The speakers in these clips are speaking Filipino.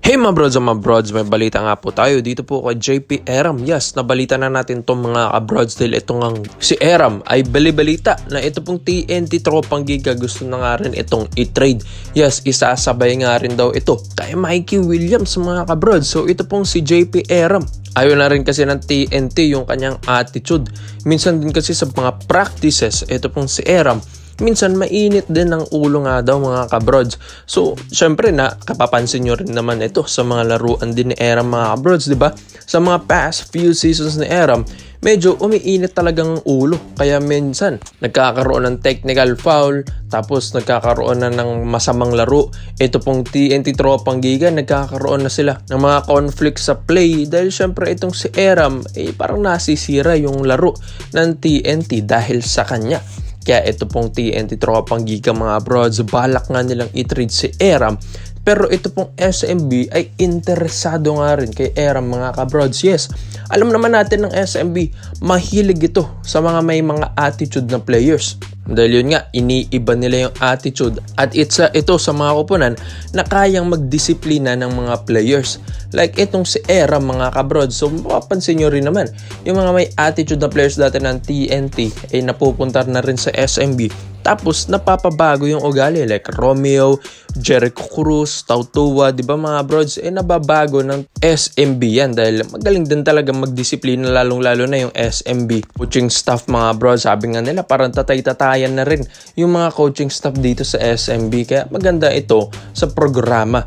Hey mga brods, may balita nga po tayo dito po kay JP Eram. Yes, nabalita na natin itong mga kabrods dahil itong si Eram ay bali-balita na ito pong TNT Tropang Giga gusto na nga rin itong i-trade. Yes, isasabay nga rin daw ito kay Mikey Williams mga kabrods. So ito pong si JP Eram. Ayaw na rin kasi ng TNT yung kanyang attitude. Minsan din kasi sa mga practices, ito pong si Eram, minsan mainit din ang ulo nga daw mga kabrods. So, syempre na kapapansin nyo rin naman ito sa mga laruan din ni Eram mga kabrods, di ba? Sa mga past few seasons ni Eram, medyo umiinit talagang ulo. Kaya minsan, nagkakaroon ng technical foul, tapos nagkakaroon na ng masamang laro. Ito pong TNT Tropang Giga, nagkakaroon na sila ng mga conflict sa play dahil syempre itong si Eram, parang nasisira yung laro ng TNT dahil sa kanya. Kaya ito pong TNT Tropang Giga mga brods, balak nga nilang i-trade si Eram. Pero ito pong SMB ay interesado nga rin kay Eram mga kabrods. Yes, alam naman natin ng SMB, mahilig ito sa mga may mga attitude na players. Dahil yun nga, iniiba nila yung attitude at ito sa mga koponan na kayang magdisiplina ng mga players. Like itong si Eram mga kabrods. So mapapansin nyo rin naman, yung mga may attitude na players dati ng TNT ay napupunta na rin sa SMB. Tapos napapabago yung ugali like Romeo, Jericho Cruz, Tautua, di ba mga brods? Nababago ng SMB yan dahil magaling din talaga magdisiplina lalong-lalo na yung SMB. Coaching staff mga brods, sabi nga nila parang tatay-tatayan na rin yung mga coaching staff dito sa SMB. Kaya maganda ito sa programa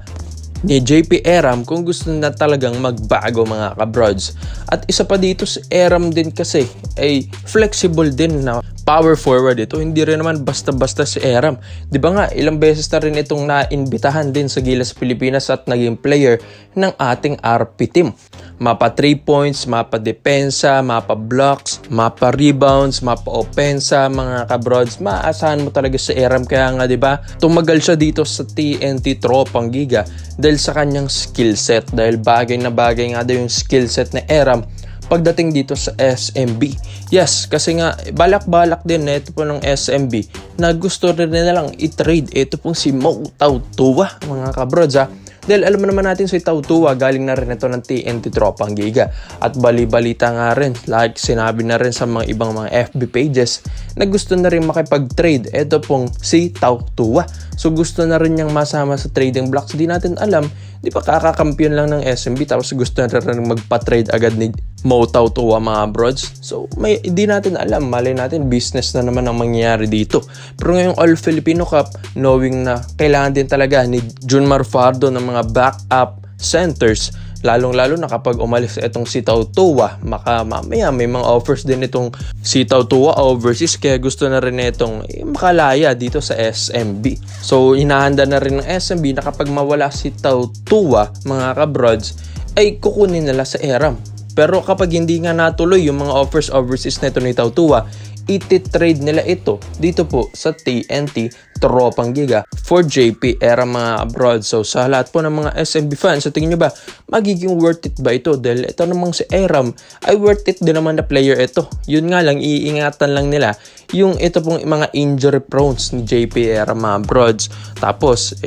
ni JP Eram kung gusto na talagang magbago mga kabrods. At isa pa dito si Eram din kasi ay flexible din na power forward ito. Hindi rin naman basta-basta si Eram. Di ba nga, ilang beses na rin itong naimbitahan din sa Gilas Pilipinas at naging player ng ating RP team. Mapa 3 points, mapa depensa, mapa blocks, mapa rebounds, mapa opensa, mga kabrods. Maasahan mo talaga si Eram. Kaya nga, di ba, tumagal siya dito sa TNT Tropang Giga dahil sa kanyang skill set. Dahil bagay na bagay nga daw yung skill set ni Eram pagdating dito sa SMB. Yes, kasi nga balak-balak din na ito po ng SMB na gusto rin nilang i-trade. Ito pong si Mo Tautua mga kabrods ha. Dahil alam naman natin si Tautua galing na rin ito ng TNT Tropang Giga. At bali-balita nga rin, like sinabi na rin sa mga ibang mga FB pages na gusto na rin makipag-trade. Ito pong si Tautua. So gusto na rin niyang masama sa trading blocks. Di natin alam, di ba kakakampiyon lang ng SMB tapos gusto na rin magpa-trade agad ni Mo Tautua mga brods. So di natin alam, malay natin business na naman ang mangyayari dito. Pero ngayong All Filipino Cup, knowing na kailangan din talaga ni Junmar Fardo ng mga backup centers, lalong-lalo na kapag umalis itong si Tautua, mamaya may mga offers din itong si Tautua overseas, kaya gusto na rin itong makalaya dito sa SMB. So hinahanda na rin ng SMB na kapag mawala si Tautua mga kabrods ay kukunin nila sa Eram. Pero kapag hindi nga natuloy yung mga offers overseas na ito ni Tautua, iti-trade nila ito dito po sa TNT Tropang Giga for JP Eram mga abroad. So sa lahat po ng mga SMB fans, sa tingin nyo ba magiging worth it ba ito? Dahil ito namang si Eram ay worth it din naman na player ito. Yun nga lang, iingatan lang nila yung ito pong mga injury prones ni JP Eram mga broads. Tapos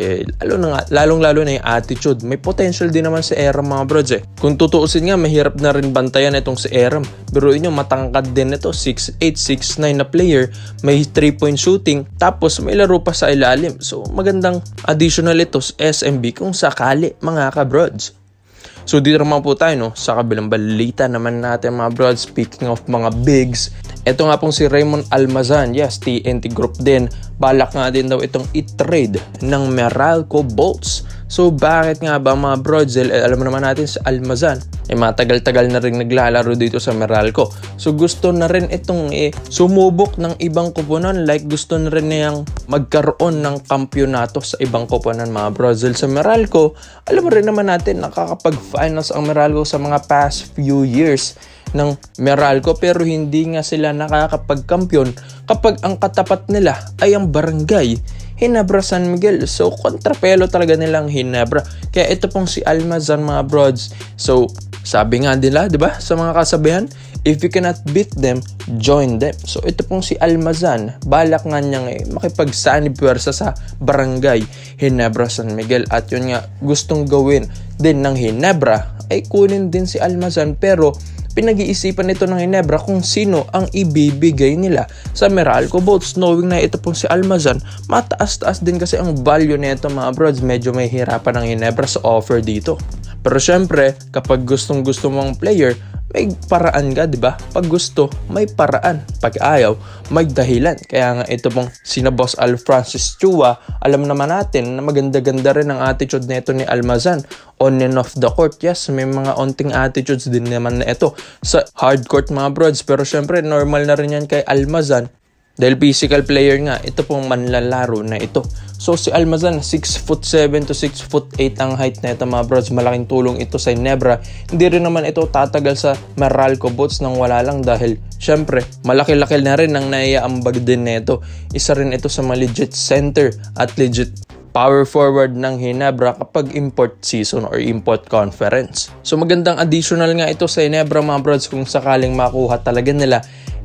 lalong-lalo na yung attitude. May potential din naman si Eram mga broads eh. Kung tutuusin nga, mahirap na rin bantayan itong si Eram. Pero inyo, matangkad din ito, 6'8", 6'9 na player, may 3-point shooting, tapos may laro pa sa ilalim. So magandang additional ito sa SMB kung sakali mga kabrods. So dito naman po tayo sa kabilang balita naman natin mga broads. Speaking of mga bigs, ito nga pong si Raymond Almazan. Yes, TNT Group din. Balak nga din daw itong i-trade ng Meralco Bolts. So bakit nga ba mga brods? Alam naman natin sa Almazan matagal-tagal na rin naglalaro dito sa Meralco. So gusto na rin itong sumubok ng ibang koponan. Like gusto na rin niyang magkaroon ng kampyonato sa ibang koponan mga brods. Sa Meralco, alam mo rin naman natin nakakapag-finals ang Meralco sa mga past few years ng Meralco, pero hindi nga sila nakakapagkampiyon kapag ang katapat nila ay ang barangay Ginebra San Miguel. So kontrapelo talaga nilang Ginebra. Kaya ito pong si Almazan mga brods. So sabi nga nila, 'di ba, sa mga kasabihan, If you cannot beat them, join them. So ito pong si Almazan, balak nga niyang makipagsanib puwersa sa Barangay Ginebra San Miguel. At yun nga, gustong gawin din ng Ginebra ay kunin din si Almazan, pero pinag-iisipan nito ng Ginebra kung sino ang ibibigay nila sa Meralco Bolts, knowing na ito pong si Almazan, mataas-taas din kasi ang value nito mga brods. Medyo may hirapan ng Ginebra sa offer dito. Pero syempre, kapag gustong-gusto mong player, may paraan ka, di ba? Pag gusto, may paraan. Pag ayaw, may dahilan. Kaya nga ito pong sina Boss Al Francis Chua, alam naman natin na maganda-ganda rin ang attitude nito ni Almazan on and off the court. Yes, may mga onting attitudes din naman na ito sa hard court mga brods. Pero syempre, normal na rin yan kay Almazan. Dahil physical player nga, ito pong manlalaro na ito. So si Almazan, 6'7" to 6'8" ang height na ito mga brods. Malaking tulong ito sa Ginebra. Hindi rin naman ito tatagal sa Meralco Bolts nang wala lang, dahil syempre, malaki-laki na rin ang naiaambag din na ito. Isa rin ito sa mga legit center at legit power forward ng Ginebra kapag import season or import conference. So magandang additional nga ito sa Ginebra mga brods kung sakaling makuha talaga nila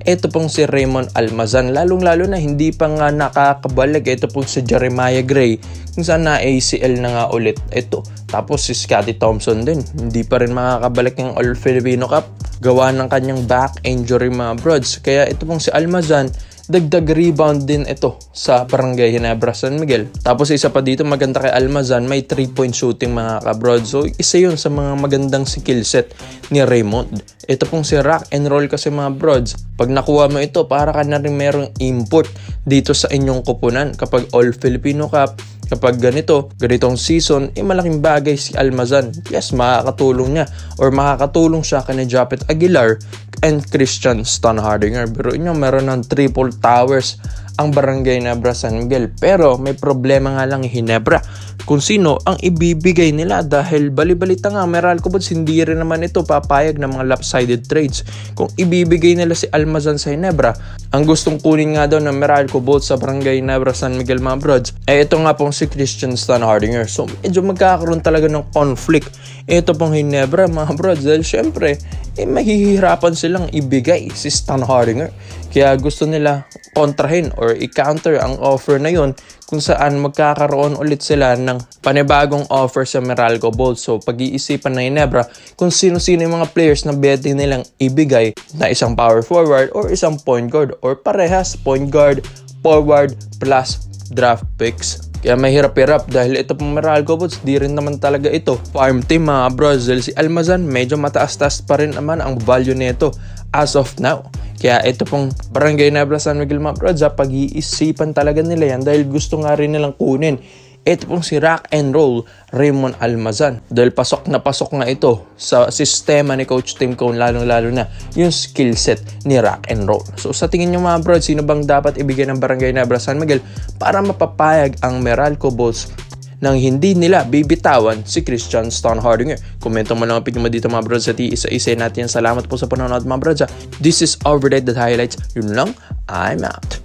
ito pong si Raymond Almazan, lalong-lalo na hindi pa nga nakakabalik ito pong si Jeremiah Gray kung saan na ACL na nga ulit ito. Tapos si Scottie Thompson din, hindi pa rin makakabalik ng All Filipino Cup gawa ng kanyang back injury mga brods. Kaya ito pong si Almazan, dagdag rebound din ito sa Barangay Ginebra San Miguel. Tapos isa pa dito maganda kay Almazan, may 3-point shooting mga kabrod. So isa yun sa mga magandang skill set ni Raymond. Ito pong si rock and roll kasi mga brods. Pag nakuha mo ito, para ka na rin merong import dito sa inyong kupunan kapag All Filipino Cup. Kapag ganitong season, malaking bagay si Almazan. Yes, makakatulong niya or makakatulong siya kay Japet Aguilar and Christian Stonhardinger. Pero meron ng triple towers ang Barangay Ginebra San Miguel. Pero may problema nga lang Ginebra kung sino ang ibibigay nila, dahil bali-balita nga Meralco Bolts hindi rin naman ito papayag ng mga lopsided trades. Kung ibibigay nila si Almazan sa Ginebra, ang gustong kunin nga daw ng Meralco Bolts sa Barangay Ginebra San Miguel mga brods, ito nga pong si Christian Stonhardinger. So medyo magkakaroon talaga ng conflict ito pong Ginebra mga brods, dahil syempre mahihirapan silang ibigay si Stonhardinger. Kaya gusto nila kontrahin or i-counter ang offer na yon, kung saan magkakaroon ulit sila ng panibagong offer sa Meralco Bolts. So pag-iisipan na Ginebra kung sino-sino yung mga players na pwede nilang ibigay na isang power forward or isang point guard or parehas point guard, forward plus draft picks. Kaya mahirap-hirap dahil ito pong Meralco Bolts, di rin naman talaga ito farm team mga bros. Dahil si Almazan medyo mataas-taas pa rin naman ang value nito as of now. Kaya ito pong Barangay Ginebra San Miguel mga brods, pag-iisipan talaga nila yan dahil gusto nga rin nilang kunin ito pong si rock and roll Raymond Almazan. Dahil pasok na pasok nga ito sa sistema ni Coach Tim Cone, lalong-lalo na yung skill set ni rock and roll. So sa tingin nyo mga brods, sino bang dapat ibigay ng Barangay Ginebra San Miguel para mapapayag ang Meralco Bolts nang hindi nila bibitawan si Christian Stonhardinger? Komento mo lang ang opinion mo dito mga brods at isa-isa natin yan. Salamat po sa panonood mga brods. This is Overrated Highlights. Yun lang, I'm out.